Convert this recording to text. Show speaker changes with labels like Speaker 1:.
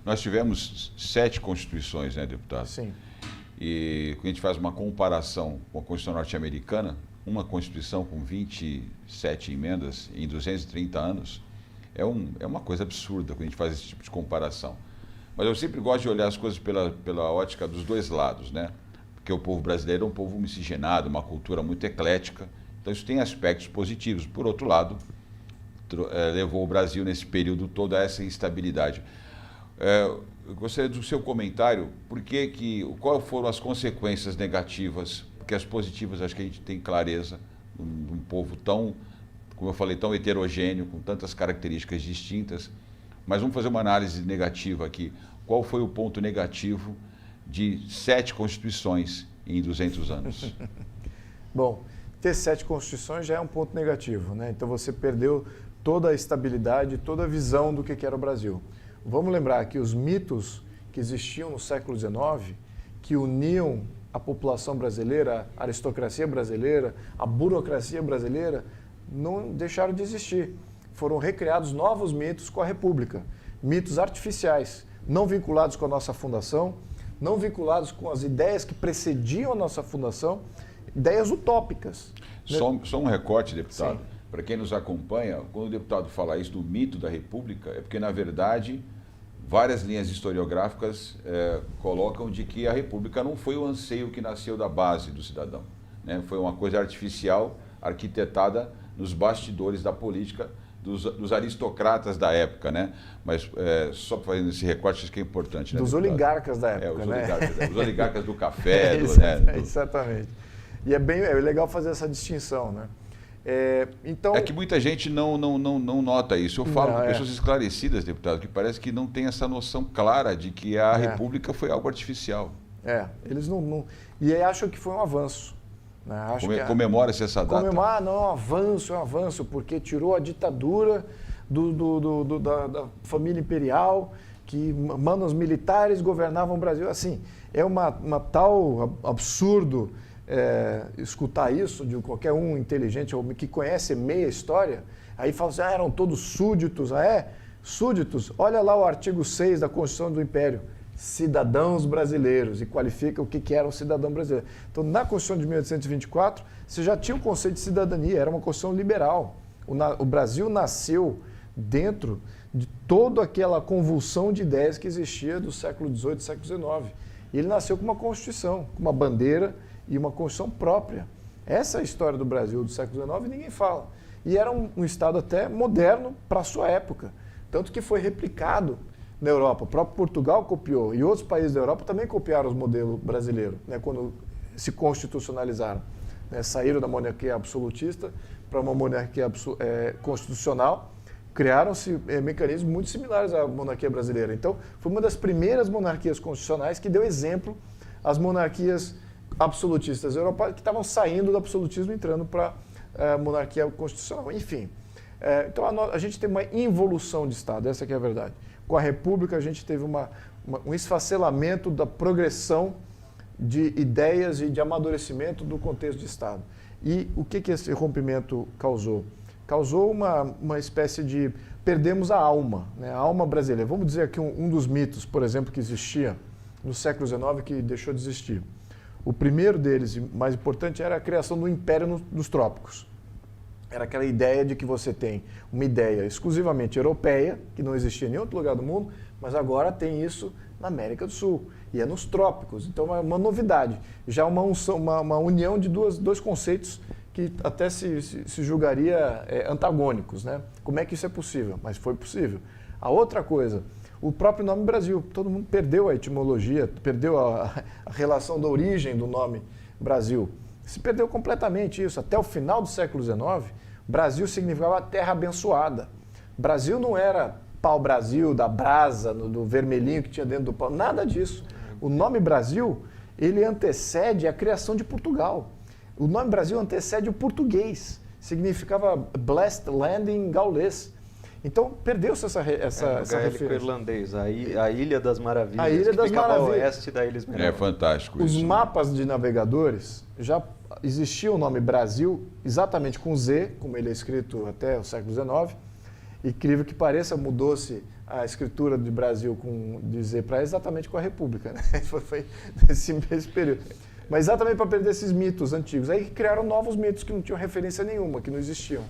Speaker 1: Nós tivemos 7 constituições, né, deputado?
Speaker 2: Sim.
Speaker 1: E quando a gente faz uma comparação com a Constituição norte-americana, uma Constituição com 27 emendas em 230 anos, é uma coisa absurda quando a gente faz esse tipo de comparação. Mas eu sempre gosto de olhar as coisas pela ótica dos dois lados, né? Porque o povo brasileiro é um povo miscigenado, uma cultura muito eclética, então isso tem aspectos positivos. Por outro lado, levou o Brasil nesse período toda a essa instabilidade. Eu gostaria do seu comentário, quais foram as consequências negativas, porque as positivas acho que a gente tem clareza, de um povo tão, como eu falei, tão heterogêneo, com tantas características distintas, mas vamos fazer uma análise negativa aqui. Qual foi o ponto negativo de 7 constituições em 200 anos?
Speaker 2: Bom, ter 7 constituições já é um ponto negativo, né? Então você perdeu toda a estabilidade, toda a visão do que era o Brasil. Vamos lembrar que os mitos que existiam no século XIX, que uniam a população brasileira, a aristocracia brasileira, a burocracia brasileira, não deixaram de existir. Foram recriados novos mitos com a República, mitos artificiais, não vinculados com a nossa fundação, não vinculados com as ideias que precediam a nossa fundação, ideias utópicas.
Speaker 1: Só um recorte, deputado.
Speaker 2: Sim.
Speaker 1: Para quem nos acompanha, quando o deputado fala isso do mito da República, é porque, na verdade, várias linhas historiográficas colocam de que a República não foi o anseio que nasceu da base do cidadão, né? Foi uma coisa artificial, arquitetada nos bastidores da política dos aristocratas da época, né? Mas só fazendo esse recorte, acho que é importante, né,
Speaker 2: dos
Speaker 1: deputado?
Speaker 2: Oligarcas da época,
Speaker 1: os oligarcas do café.
Speaker 2: Exatamente. E é legal fazer essa distinção, né? Então,
Speaker 1: é que muita gente não nota isso. Eu falo com pessoas esclarecidas, deputado, que parece que não tem essa noção clara de que a República foi algo artificial.
Speaker 2: Eles não... E aí acham que foi um avanço. Né?
Speaker 1: Comemora-se essa data.
Speaker 2: Não, é um avanço, porque tirou a ditadura da família imperial, que manos militares governavam o Brasil. Assim, é uma tal absurdo escutar isso de qualquer um inteligente ou que conhece meia história. Aí fala assim, eram todos súditos. Súditos? Olha lá o artigo 6 da Constituição do Império. Cidadãos brasileiros, e qualifica o que era um cidadão brasileiro. Então, na Constituição de 1824, você já tinha o conceito de cidadania, era uma Constituição liberal. O Brasil nasceu dentro de toda aquela convulsão de ideias que existia do século XVIII e século XIX. E ele nasceu com uma Constituição, com uma bandeira e uma Constituição própria. Essa é a história do Brasil do século XIX e ninguém fala. E era um Estado até moderno para a sua época, tanto que foi replicado na Europa. O próprio Portugal copiou e outros países da Europa também copiaram os modelos brasileiros, né, quando se constitucionalizaram. Né, saíram da monarquia absolutista para uma monarquia constitucional, criaram-se mecanismos muito similares à monarquia brasileira. Então, foi uma das primeiras monarquias constitucionais que deu exemplo às monarquias absolutistas europeias que estavam saindo do absolutismo e entrando para a monarquia constitucional. Enfim, então a gente tem uma involução de Estado, essa que é a verdade. Com a República, a gente teve um esfacelamento da progressão de ideias e de amadurecimento do contexto de Estado. E o que esse rompimento causou? Causou uma espécie de... Perdemos a alma, né? A alma brasileira. Vamos dizer aqui um dos mitos, por exemplo, que existia no século XIX, que deixou de existir. O primeiro deles, e mais importante, era a criação do império nos trópicos. Era aquela ideia de que você tem uma ideia exclusivamente europeia, que não existia em nenhum outro lugar do mundo, mas agora tem isso na América do Sul, e é nos trópicos. Então é uma novidade, já uma união de dois conceitos que até se julgaria antagônicos, né? Como é que isso é possível? Mas foi possível. A outra coisa, o próprio nome Brasil, todo mundo perdeu a etimologia, perdeu a relação da origem do nome Brasil. Se perdeu completamente isso. Até o final do século XIX, Brasil significava terra abençoada. Brasil não era pau-brasil, da brasa, do vermelhinho que tinha dentro do pau, nada disso. O nome Brasil, ele antecede a criação de Portugal. O nome Brasil antecede o português. Significava blessed land em gaulês. Então, perdeu-se essa referência.
Speaker 3: Irlandês, a Ilha das Maravilhas,
Speaker 2: a Ilha das
Speaker 3: ficava
Speaker 2: Maravilhas.
Speaker 3: a oeste da Ilha Esmeralda.
Speaker 1: É fantástico isso.
Speaker 2: Os mapas de navegadores, já existia o nome Brasil, exatamente com Z, como ele é escrito até o século XIX, incrível que pareça, mudou-se a escritura do Brasil de Z para exatamente com a República, né? Foi nesse período. Mas exatamente para perder esses mitos antigos. Aí criaram novos mitos que não tinham referência nenhuma, que não existiam.